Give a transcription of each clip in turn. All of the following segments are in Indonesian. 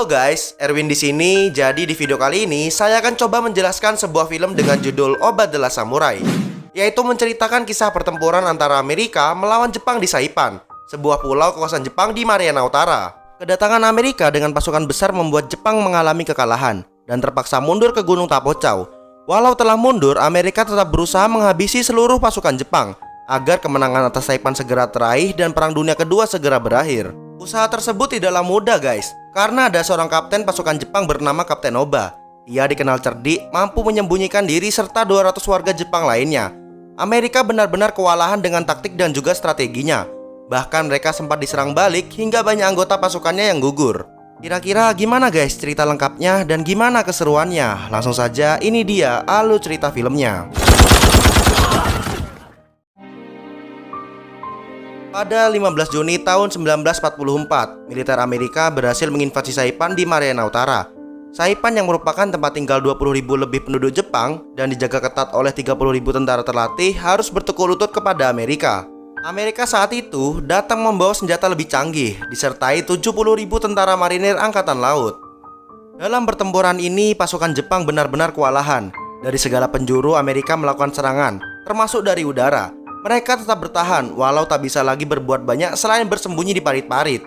Halo guys, Erwin di sini. Jadi di video kali ini saya akan coba menjelaskan sebuah film dengan judul Oba The Last Samurai, yaitu menceritakan kisah pertempuran antara Amerika melawan Jepang di Saipan, sebuah pulau kekuasaan Jepang di Mariana Utara. Kedatangan Amerika dengan pasukan besar membuat Jepang mengalami kekalahan dan terpaksa mundur ke Gunung Tapocao. Walau telah mundur, Amerika tetap berusaha menghabisi seluruh pasukan Jepang agar kemenangan atas Saipan segera teraih dan Perang Dunia Kedua segera berakhir. Usaha tersebut tidaklah mudah guys, karena ada seorang kapten pasukan Jepang bernama Kapten Oba. Ia dikenal cerdik, mampu menyembunyikan diri serta 200 warga Jepang lainnya. Amerika benar-benar kewalahan dengan taktik dan juga strateginya. Bahkan mereka sempat diserang balik hingga banyak anggota pasukannya yang gugur. Kira-kira gimana guys cerita lengkapnya dan gimana keseruannya? Langsung saja, ini dia alur cerita filmnya. Pada 15 Juni tahun 1944, militer Amerika berhasil menginvasi Saipan di Mariana Utara. Saipan yang merupakan tempat tinggal 20.000 lebih penduduk Jepang dan dijaga ketat oleh 30.000 tentara terlatih harus bertekuk lutut kepada Amerika. Amerika saat itu datang membawa senjata lebih canggih, disertai 70.000 tentara marinir angkatan laut. Dalam pertempuran ini, pasukan Jepang benar-benar kewalahan. Dari segala penjuru Amerika melakukan serangan, termasuk dari udara. Mereka tetap bertahan, walau tak bisa lagi berbuat banyak selain bersembunyi di parit-parit.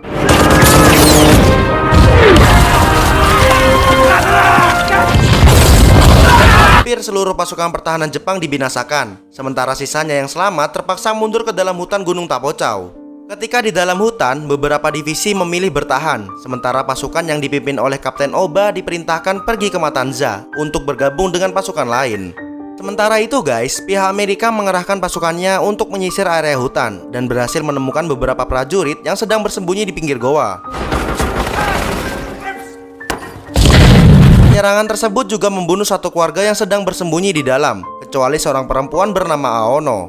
Hampir seluruh pasukan pertahanan Jepang dibinasakan, sementara sisanya yang selamat terpaksa mundur ke dalam hutan Gunung Tapocao. Ketika di dalam hutan, beberapa divisi memilih bertahan, sementara pasukan yang dipimpin oleh Kapten Oba diperintahkan pergi ke Matanza untuk bergabung dengan pasukan lain. Sementara itu guys, pihak Amerika mengerahkan pasukannya untuk menyisir area hutan dan berhasil menemukan beberapa prajurit yang sedang bersembunyi di pinggir goa. Penyerangan tersebut juga membunuh satu keluarga yang sedang bersembunyi di dalam, kecuali seorang perempuan bernama Aono.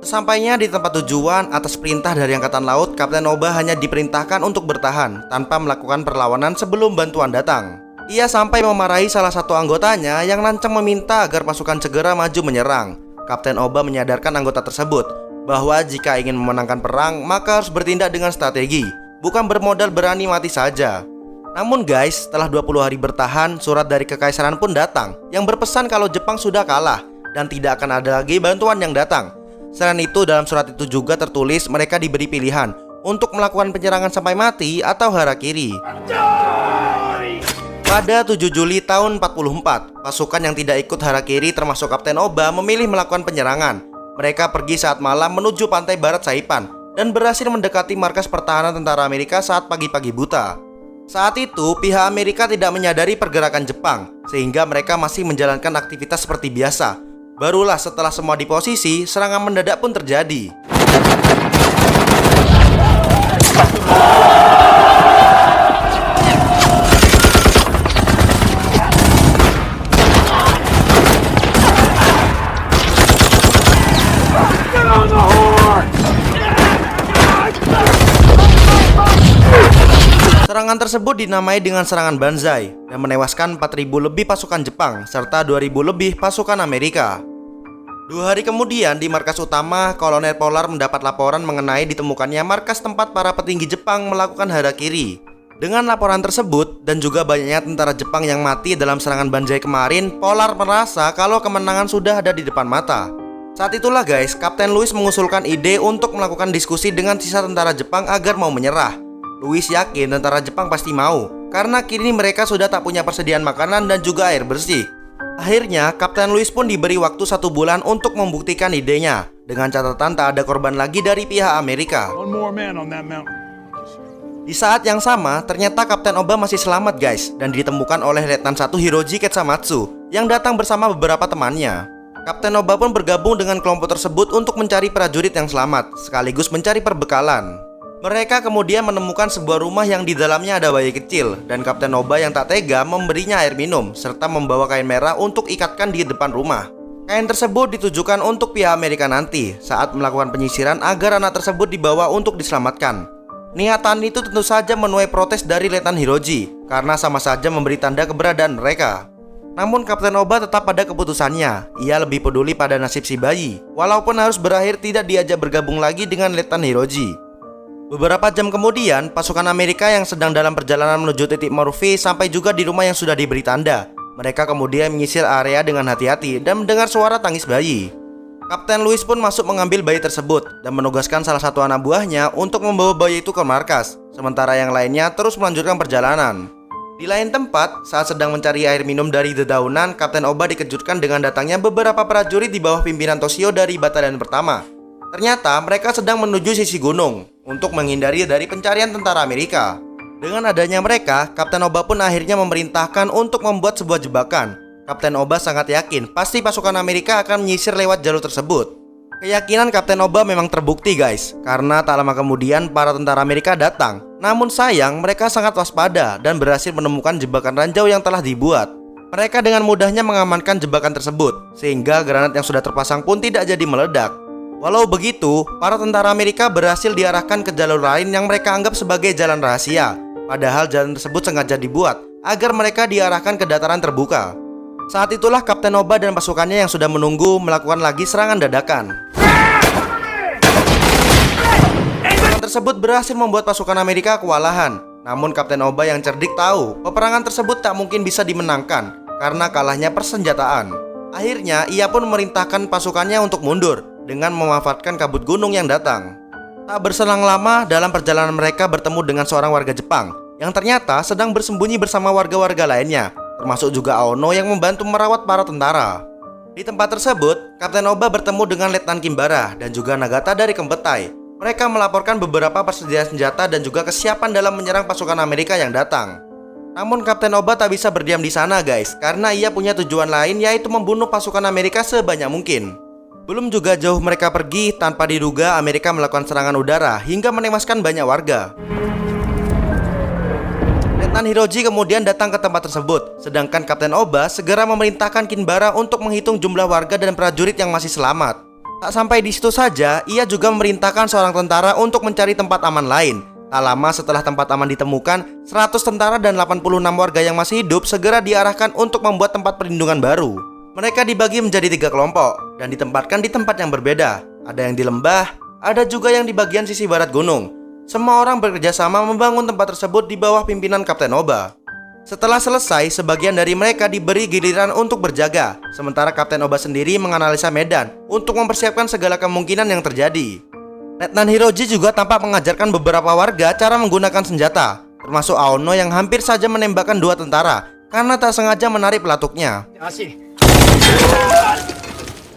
Sesampainya di tempat tujuan, atas perintah dari Angkatan Laut, Kapten Oba hanya diperintahkan untuk bertahan tanpa melakukan perlawanan sebelum bantuan datang. Ia sampai memarahi salah satu anggotanya yang lancang meminta agar pasukan segera maju menyerang. Kapten Oba menyadarkan anggota tersebut bahwa jika ingin memenangkan perang, maka harus bertindak dengan strategi, bukan bermodal berani mati saja. Namun guys, setelah 20 hari bertahan, surat dari Kekaisaran pun datang yang berpesan kalau Jepang sudah kalah dan tidak akan ada lagi bantuan yang datang. Selain itu, dalam surat itu juga tertulis mereka diberi pilihan untuk melakukan penyerangan sampai mati atau harakiri. Pada 7 Juli tahun 44, pasukan yang tidak ikut harakiri termasuk Kapten Oba memilih melakukan penyerangan. Mereka pergi saat malam menuju pantai barat Saipan dan berhasil mendekati markas pertahanan tentara Amerika saat pagi-pagi buta. Saat itu, pihak Amerika tidak menyadari pergerakan Jepang, sehingga mereka masih menjalankan aktivitas seperti biasa. Barulah setelah semua di posisi, serangan mendadak pun terjadi. Serangan tersebut dinamai dengan serangan Banzai dan menewaskan 4.000 lebih pasukan Jepang serta 2.000 lebih pasukan Amerika. 2 hari kemudian di markas utama, Kolonel Polar mendapat laporan mengenai ditemukannya markas tempat para petinggi Jepang melakukan harakiri. Dengan laporan tersebut dan juga banyaknya tentara Jepang yang mati dalam serangan Banzai kemarin, Polar merasa kalau kemenangan sudah ada di depan mata. Saat itulah guys, Kapten Louis mengusulkan ide untuk melakukan diskusi dengan sisa tentara Jepang agar mau menyerah. Louis yakin tentara Jepang pasti mau, karena kini mereka sudah tak punya persediaan makanan dan juga air bersih. Akhirnya, Kapten Louis pun diberi waktu 1 bulan untuk membuktikan idenya, dengan catatan tak ada korban lagi dari pihak Amerika. Di saat yang sama, ternyata Kapten Oba masih selamat guys, dan ditemukan oleh Letnan 1 Hiroji Ketsamatsu, yang datang bersama beberapa temannya. Kapten Oba pun bergabung dengan kelompok tersebut untuk mencari prajurit yang selamat, sekaligus mencari perbekalan. Mereka kemudian menemukan sebuah rumah yang di dalamnya ada bayi kecil, dan Kapten Oba yang tak tega memberinya air minum serta membawa kain merah untuk ikatkan di depan rumah. Kain tersebut ditujukan untuk pihak Amerika nanti saat melakukan penyisiran agar anak tersebut dibawa untuk diselamatkan. Niatan itu tentu saja menuai protes dari Letnan Hiroji karena sama saja memberi tanda keberadaan mereka. Namun Kapten Oba tetap pada keputusannya. Ia lebih peduli pada nasib si bayi, walaupun harus berakhir tidak diajak bergabung lagi dengan Letnan Hiroji. Beberapa jam kemudian, pasukan Amerika yang sedang dalam perjalanan menuju titik Murphy sampai juga di rumah yang sudah diberi tanda. Mereka kemudian menyisir area dengan hati-hati dan mendengar suara tangis bayi. Kapten Louis pun masuk mengambil bayi tersebut dan menugaskan salah satu anak buahnya untuk membawa bayi itu ke markas, sementara yang lainnya terus melanjutkan perjalanan. Di lain tempat, saat sedang mencari air minum dari dedaunan, Kapten Oba dikejutkan dengan datangnya beberapa prajurit di bawah pimpinan Toshio dari batalion pertama. Ternyata mereka sedang menuju sisi gunung untuk menghindari dari pencarian tentara Amerika. Dengan adanya mereka, Kapten Oba pun akhirnya memerintahkan untuk membuat sebuah jebakan. Kapten Oba sangat yakin pasti pasukan Amerika akan menyisir lewat jalur tersebut. Keyakinan Kapten Oba memang terbukti guys, karena tak lama kemudian para tentara Amerika datang. Namun sayang, mereka sangat waspada dan berhasil menemukan jebakan ranjau yang telah dibuat. Mereka dengan mudahnya mengamankan jebakan tersebut, sehingga granat yang sudah terpasang pun tidak jadi meledak. Walau begitu, para tentara Amerika berhasil diarahkan ke jalur lain yang mereka anggap sebagai jalan rahasia. Padahal jalan tersebut sengaja dibuat agar mereka diarahkan ke dataran terbuka. Saat itulah Kapten Oba dan pasukannya yang sudah menunggu melakukan lagi serangan dadakan. Serangan tersebut berhasil membuat pasukan Amerika kewalahan. Namun Kapten Oba yang cerdik tahu peperangan tersebut tak mungkin bisa dimenangkan karena kalahnya persenjataan. Akhirnya ia pun memerintahkan pasukannya untuk mundur dengan memanfaatkan kabut gunung yang datang. Tak berselang lama, dalam perjalanan mereka bertemu dengan seorang warga Jepang yang ternyata sedang bersembunyi bersama warga-warga lainnya, termasuk juga Aono yang membantu merawat para tentara. Di tempat tersebut, Kapten Oba bertemu dengan Letnan Kimbara dan juga Nagata dari Kempetai. Mereka melaporkan beberapa persediaan senjata dan juga kesiapan dalam menyerang pasukan Amerika yang datang. Namun Kapten Oba tak bisa berdiam di sana guys, karena ia punya tujuan lain, yaitu membunuh pasukan Amerika sebanyak mungkin. Belum juga jauh mereka pergi, tanpa diduga Amerika melakukan serangan udara hingga menewaskan banyak warga. Letnan Hiroji kemudian datang ke tempat tersebut, sedangkan Kapten Oba segera memerintahkan Kinbara untuk menghitung jumlah warga dan prajurit yang masih selamat. Tak sampai di situ saja, ia juga memerintahkan seorang tentara untuk mencari tempat aman lain. Tak lama setelah tempat aman ditemukan, 100 tentara dan 86 warga yang masih hidup segera diarahkan untuk membuat tempat perlindungan baru. Mereka dibagi menjadi 3 kelompok dan ditempatkan di tempat yang berbeda. Ada yang di lembah, ada juga yang di bagian sisi barat gunung. Semua orang bekerja sama membangun tempat tersebut di bawah pimpinan Kapten Oba. Setelah selesai, sebagian dari mereka diberi giliran untuk berjaga, sementara Kapten Oba sendiri menganalisa medan untuk mempersiapkan segala kemungkinan yang terjadi. Letnan Hiroji juga tampak mengajarkan beberapa warga cara menggunakan senjata, termasuk Aono yang hampir saja menembakkan 2 tentara karena tak sengaja menarik pelatuknya.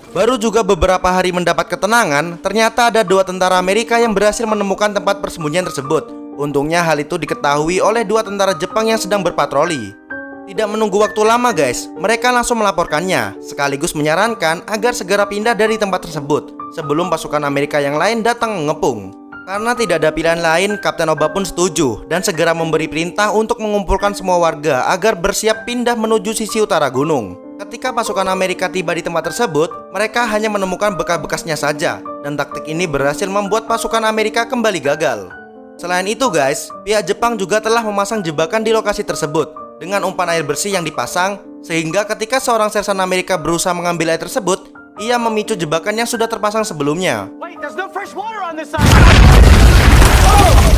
Baru juga beberapa hari mendapat ketenangan, ternyata ada 2 tentara Amerika yang berhasil menemukan tempat persembunyian tersebut. Untungnya hal itu diketahui oleh 2 tentara Jepang yang sedang berpatroli. Tidak menunggu waktu lama guys, mereka langsung melaporkannya, sekaligus menyarankan agar segera pindah dari tempat tersebut sebelum pasukan Amerika yang lain datang mengepung. Karena tidak ada pilihan lain, Kapten Oba pun setuju dan segera memberi perintah untuk mengumpulkan semua warga agar bersiap pindah menuju sisi utara gunung. Ketika pasukan Amerika tiba di tempat tersebut, mereka hanya menemukan bekas-bekasnya saja, dan taktik ini berhasil membuat pasukan Amerika kembali gagal. Selain itu guys, pihak Jepang juga telah memasang jebakan di lokasi tersebut dengan umpan air bersih yang dipasang, sehingga ketika seorang sersan Amerika berusaha mengambil air tersebut, ia memicu jebakan yang sudah terpasang sebelumnya.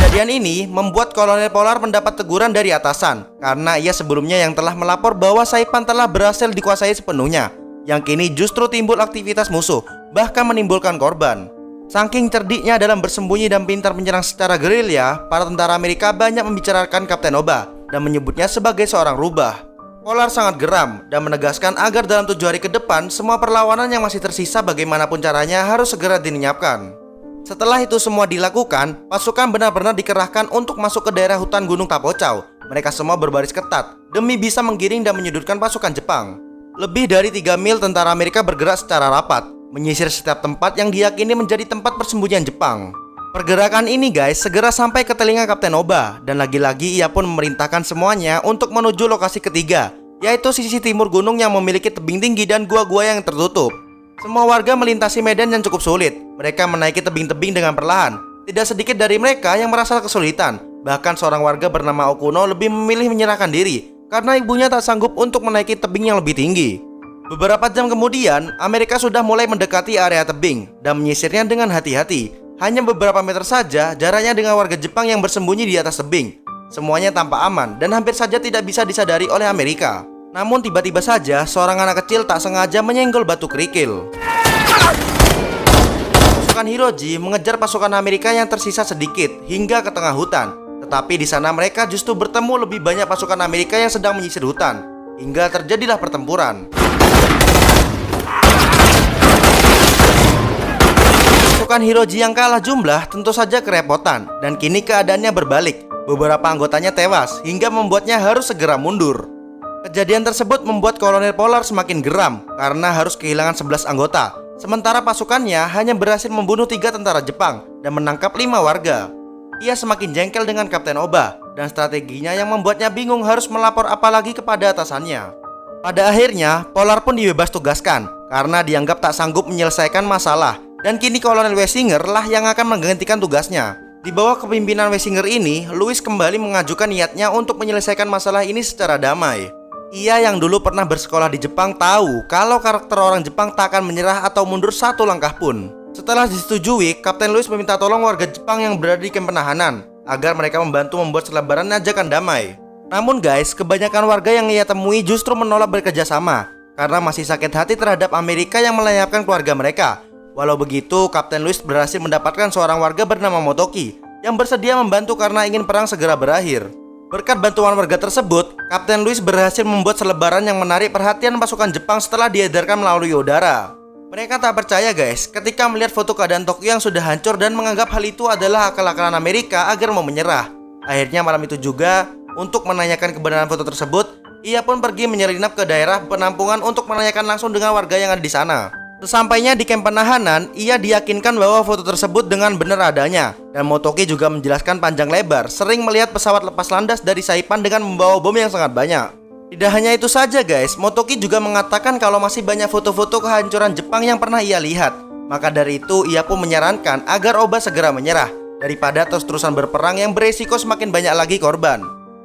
Kejadian ini membuat Kolonel Polar mendapat teguran dari atasan karena ia sebelumnya yang telah melapor bahwa Saipan telah berhasil dikuasai sepenuhnya, yang kini justru timbul aktivitas musuh, bahkan menimbulkan korban. Saking cerdiknya dalam bersembunyi dan pintar menyerang secara gerilya, para tentara Amerika banyak membicarakan Kapten Oba dan menyebutnya sebagai seorang rubah. Polar sangat geram dan menegaskan agar dalam 7 hari ke depan semua perlawanan yang masih tersisa bagaimanapun caranya harus segera dilenyapkan. Setelah itu semua dilakukan, pasukan benar-benar dikerahkan untuk masuk ke daerah hutan Gunung Tapocau. Mereka semua berbaris ketat demi bisa menggiring dan menyudutkan pasukan Jepang. Lebih dari 3 mil tentara Amerika bergerak secara rapat, menyisir setiap tempat yang diyakini menjadi tempat persembunyian Jepang. Pergerakan ini guys segera sampai ke telinga Kapten Oba, dan lagi-lagi ia pun memerintahkan semuanya untuk menuju lokasi ketiga, yaitu sisi timur gunung yang memiliki tebing tinggi dan gua-gua yang tertutup. Semua warga melintasi medan yang cukup sulit. Mereka menaiki tebing-tebing dengan perlahan. Tidak sedikit dari mereka yang merasa kesulitan. Bahkan seorang warga bernama Okuno lebih memilih menyerahkan diri karena ibunya tak sanggup untuk menaiki tebing yang lebih tinggi. Beberapa jam kemudian, Amerika sudah mulai mendekati area tebing dan menyisirnya dengan hati-hati. Hanya beberapa meter saja jaraknya dengan warga Jepang yang bersembunyi di atas tebing. Semuanya tampak aman dan hampir saja tidak bisa disadari oleh Amerika. Namun tiba-tiba saja seorang anak kecil tak sengaja menyenggol batu kerikil. Pasukan Hiroji mengejar pasukan Amerika yang tersisa sedikit hingga ke tengah hutan. Tetapi di sana mereka justru bertemu lebih banyak pasukan Amerika yang sedang menyisir hutan. Hingga terjadilah pertempuran. Pasukan Hiroji yang kalah jumlah tentu saja kerepotan, dan kini keadaannya berbalik. Beberapa anggotanya tewas hingga membuatnya harus segera mundur. Kejadian tersebut membuat Kolonel Polar semakin geram karena harus kehilangan 11 anggota. Sementara pasukannya hanya berhasil membunuh 3 tentara Jepang dan menangkap 5 warga. Ia semakin jengkel dengan Kapten Oba dan strateginya yang membuatnya bingung harus melapor apa lagi kepada atasannya. Pada akhirnya, Polar pun dibebas tugaskan karena dianggap tak sanggup menyelesaikan masalah. Dan kini Kolonel Wessinger lah yang akan menggantikan tugasnya. Di bawah kepemimpinan Wessinger ini, Louis kembali mengajukan niatnya untuk menyelesaikan masalah ini secara damai. Ia yang dulu pernah bersekolah di Jepang tahu kalau karakter orang Jepang tak akan menyerah atau mundur satu langkah pun. Setelah disetujui, Kapten Louis meminta tolong warga Jepang yang berada di kamp penahanan agar mereka membantu membuat selebaran ajakan damai. Namun guys, kebanyakan warga yang ia temui justru menolak bekerjasama karena masih sakit hati terhadap Amerika yang melayapkan keluarga mereka. Walau begitu, Kapten Louis berhasil mendapatkan seorang warga bernama Motoki yang bersedia membantu karena ingin perang segera berakhir. Berkat bantuan warga tersebut, Kapten Louis berhasil membuat selebaran yang menarik perhatian pasukan Jepang setelah diedarkan melalui udara. Mereka tak percaya guys ketika melihat foto keadaan Tokyo yang sudah hancur dan menganggap hal itu adalah akal-akalan Amerika agar mau menyerah. Akhirnya malam itu juga, untuk menanyakan kebenaran foto tersebut, ia pun pergi menyelinap ke daerah penampungan untuk menanyakan langsung dengan warga yang ada di sana. Sesampainya di kamp penahanan, ia diyakinkan bahwa foto tersebut dengan benar adanya. Dan Motoki juga menjelaskan panjang lebar sering melihat pesawat lepas landas dari Saipan dengan membawa bom yang sangat banyak. Tidak hanya itu saja guys, Motoki juga mengatakan kalau masih banyak foto-foto kehancuran Jepang yang pernah ia lihat. Maka dari itu ia pun menyarankan agar Oba segera menyerah daripada terus-terusan berperang yang beresiko semakin banyak lagi korban.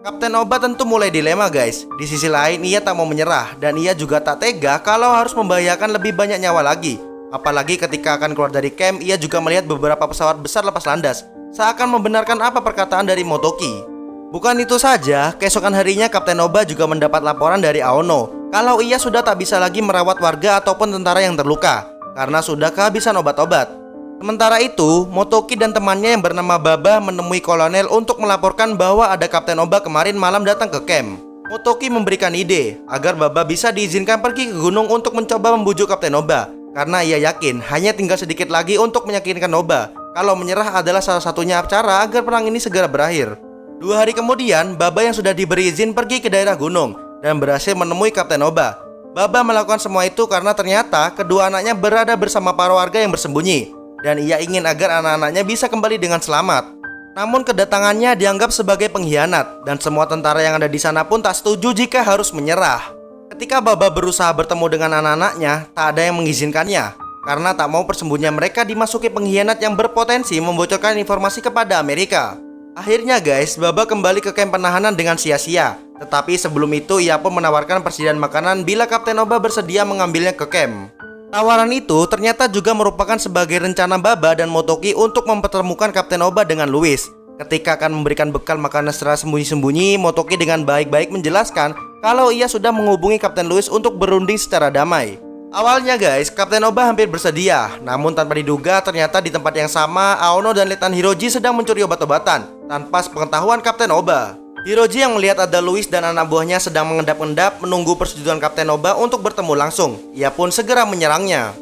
Kapten Oba tentu mulai dilema guys. Di sisi lain ia tak mau menyerah dan ia juga tak tega kalau harus membahayakan lebih banyak nyawa lagi. Apalagi ketika akan keluar dari camp, ia juga melihat beberapa pesawat besar lepas landas, seakan membenarkan apa perkataan dari Motoki. Bukan itu saja, keesokan harinya Kapten Oba juga mendapat laporan dari Aono kalau ia sudah tak bisa lagi merawat warga ataupun tentara yang terluka karena sudah kehabisan obat-obat. Sementara itu, Motoki dan temannya yang bernama Baba menemui kolonel untuk melaporkan bahwa ada Kapten Oba kemarin malam datang ke camp. Motoki memberikan ide agar Baba bisa diizinkan pergi ke gunung untuk mencoba membujuk Kapten Oba, karena ia yakin hanya tinggal sedikit lagi untuk meyakinkan Oba kalau menyerah adalah salah satunya cara agar perang ini segera berakhir. 2 hari kemudian, Baba yang sudah diberi izin pergi ke daerah gunung dan berhasil menemui Kapten Oba. Baba melakukan semua itu karena ternyata kedua anaknya berada bersama para warga yang bersembunyi, dan ia ingin agar anak-anaknya bisa kembali dengan selamat. Namun kedatangannya dianggap sebagai pengkhianat, dan semua tentara yang ada di sana pun tak setuju jika harus menyerah. Ketika Baba berusaha bertemu dengan anak-anaknya, tak ada yang mengizinkannya karena tak mau persembunyian mereka dimasuki pengkhianat yang berpotensi membocorkan informasi kepada Amerika. Akhirnya guys, Baba kembali ke kamp penahanan dengan sia-sia. Tetapi sebelum itu ia pun menawarkan persediaan makanan bila Kapten Oba bersedia mengambilnya ke camp. Tawaran itu ternyata juga merupakan sebagai rencana Baba dan Motoki untuk mempertemukan Kapten Oba dengan Louis. Ketika akan memberikan bekal makanan secara sembunyi-sembunyi, Motoki dengan baik-baik menjelaskan kalau ia sudah menghubungi Kapten Louis untuk berunding secara damai. Awalnya guys, Kapten Oba hampir bersedia, namun tanpa diduga ternyata di tempat yang sama Aono dan Letnan Hiroji sedang mencuri obat-obatan tanpa sepengetahuan Kapten Oba. Hiroji yang melihat ada Louis dan anak buahnya sedang mengendap-endap menunggu persetujuan Kapten Oba untuk bertemu langsung. Ia pun segera menyerangnya.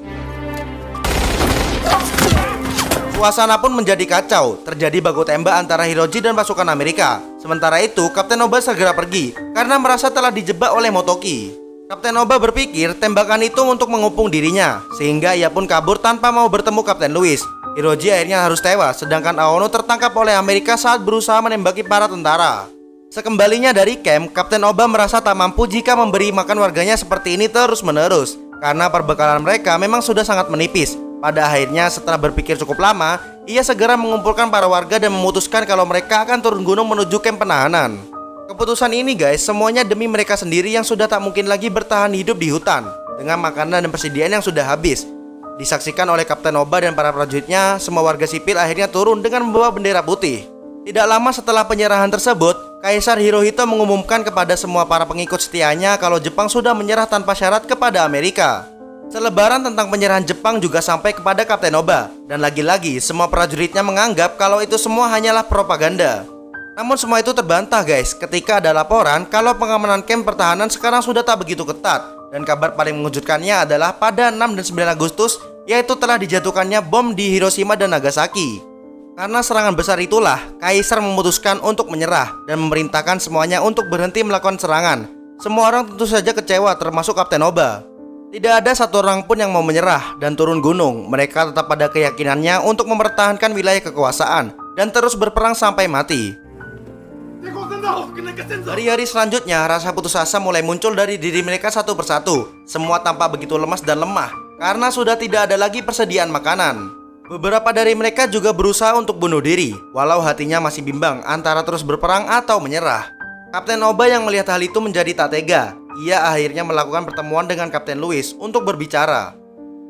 Suasana pun menjadi kacau, terjadi baku tembak antara Hiroji dan pasukan Amerika. Sementara itu, Kapten Oba segera pergi karena merasa telah dijebak oleh Motoki. Kapten Oba berpikir tembakan itu untuk mengupung dirinya, sehingga ia pun kabur tanpa mau bertemu Kapten Louis. Hiroji akhirnya harus tewas, sedangkan Aono tertangkap oleh Amerika saat berusaha menembaki para tentara. Sekembalinya dari camp, Kapten Oba merasa tak mampu jika memberi makan warganya seperti ini terus-menerus, karena perbekalan mereka memang sudah sangat menipis. Pada akhirnya setelah berpikir cukup lama, ia segera mengumpulkan para warga dan memutuskan kalau mereka akan turun gunung menuju kamp penahanan. Keputusan ini guys, semuanya demi mereka sendiri yang sudah tak mungkin lagi bertahan hidup di hutan dengan makanan dan persediaan yang sudah habis. Disaksikan oleh Kapten Oba dan para prajuritnya, semua warga sipil akhirnya turun dengan membawa bendera putih. Tidak lama setelah penyerahan tersebut, Kaisar Hirohito mengumumkan kepada semua para pengikut setianya kalau Jepang sudah menyerah tanpa syarat kepada Amerika. Selebaran tentang penyerahan Jepang juga sampai kepada Kapten Oba, dan lagi-lagi semua prajuritnya menganggap kalau itu semua hanyalah propaganda. Namun semua itu terbantah guys, ketika ada laporan kalau pengamanan kamp pertahanan sekarang sudah tak begitu ketat. Dan kabar paling mengejutkannya adalah pada 6 dan 9 Agustus, yaitu telah dijatuhkannya bom di Hiroshima dan Nagasaki. Karena serangan besar itulah, Kaisar memutuskan untuk menyerah dan memerintahkan semuanya untuk berhenti melakukan serangan. Semua orang tentu saja kecewa, termasuk Kapten Oba. Tidak ada satu orang pun yang mau menyerah dan turun gunung. Mereka tetap pada keyakinannya untuk mempertahankan wilayah kekuasaan dan terus berperang sampai mati. Hari-hari selanjutnya, rasa putus asa mulai muncul dari diri mereka satu persatu. Semua tampak begitu lemas dan lemah karena sudah tidak ada lagi persediaan makanan. Beberapa dari mereka juga berusaha untuk bunuh diri, walau hatinya masih bimbang antara terus berperang atau menyerah. Kapten Oba yang melihat hal itu menjadi tak tega. Ia akhirnya melakukan pertemuan dengan Kapten Louis untuk berbicara.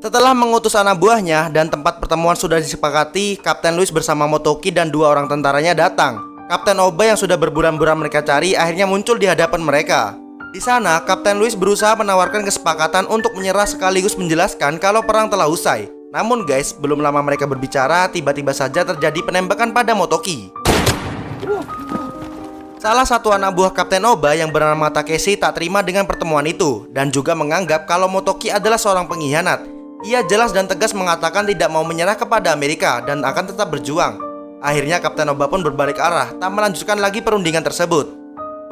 Setelah mengutus anak buahnya dan tempat pertemuan sudah disepakati, Kapten Louis bersama Motoki dan 2 orang tentaranya datang. Kapten Oba yang sudah berbulan-bulan mereka cari akhirnya muncul di hadapan mereka. Di sana, Kapten Louis berusaha menawarkan kesepakatan untuk menyerah sekaligus menjelaskan kalau perang telah usai. Namun guys, belum lama mereka berbicara, tiba-tiba saja terjadi penembakan pada Motoki. Salah satu anak buah Kapten Oba yang bernama Takeshi tak terima dengan pertemuan itu dan juga menganggap kalau Motoki adalah seorang pengkhianat. Ia jelas dan tegas mengatakan tidak mau menyerah kepada Amerika dan akan tetap berjuang. Akhirnya Kapten Oba pun berbalik arah, tak melanjutkan lagi perundingan tersebut.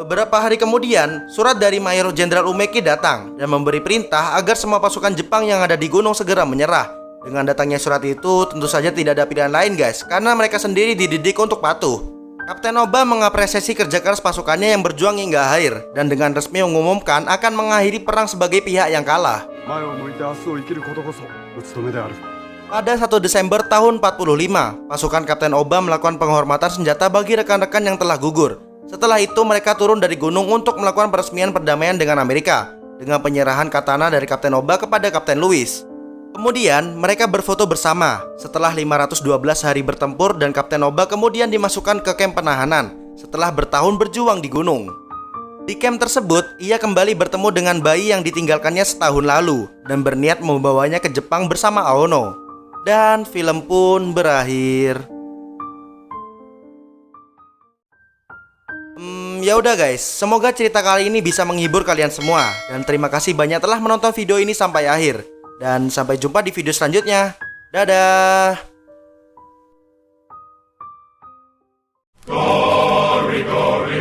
Beberapa hari kemudian, surat dari Mayor Jenderal Umeki datang dan memberi perintah agar semua pasukan Jepang yang ada di gunung segera menyerah. Dengan datangnya surat itu, tentu saja tidak ada pilihan lain guys, karena mereka sendiri dididik untuk patuh. Kapten Oba mengapresiasi kerja keras pasukannya yang berjuang hingga akhir, dan dengan resmi mengumumkan akan mengakhiri perang sebagai pihak yang kalah. Pada 1 Desember tahun 45, pasukan Kapten Oba melakukan penghormatan senjata bagi rekan-rekan yang telah gugur. Setelah itu mereka turun dari gunung untuk melakukan peresmian perdamaian dengan Amerika dengan penyerahan katana dari Kapten Oba kepada Kapten Louis. Kemudian mereka berfoto bersama setelah 512 hari bertempur dan Kapten Oba kemudian dimasukkan ke kamp penahanan setelah bertahun berjuang di gunung. Di camp tersebut, ia kembali bertemu dengan bayi yang ditinggalkannya setahun lalu dan berniat membawanya ke Jepang bersama Aono. Dan film pun berakhir. Ya udah guys, semoga cerita kali ini bisa menghibur kalian semua. Dan terima kasih banyak telah menonton video ini sampai akhir. Dan sampai jumpa di video selanjutnya. Dadah. Glory, glory,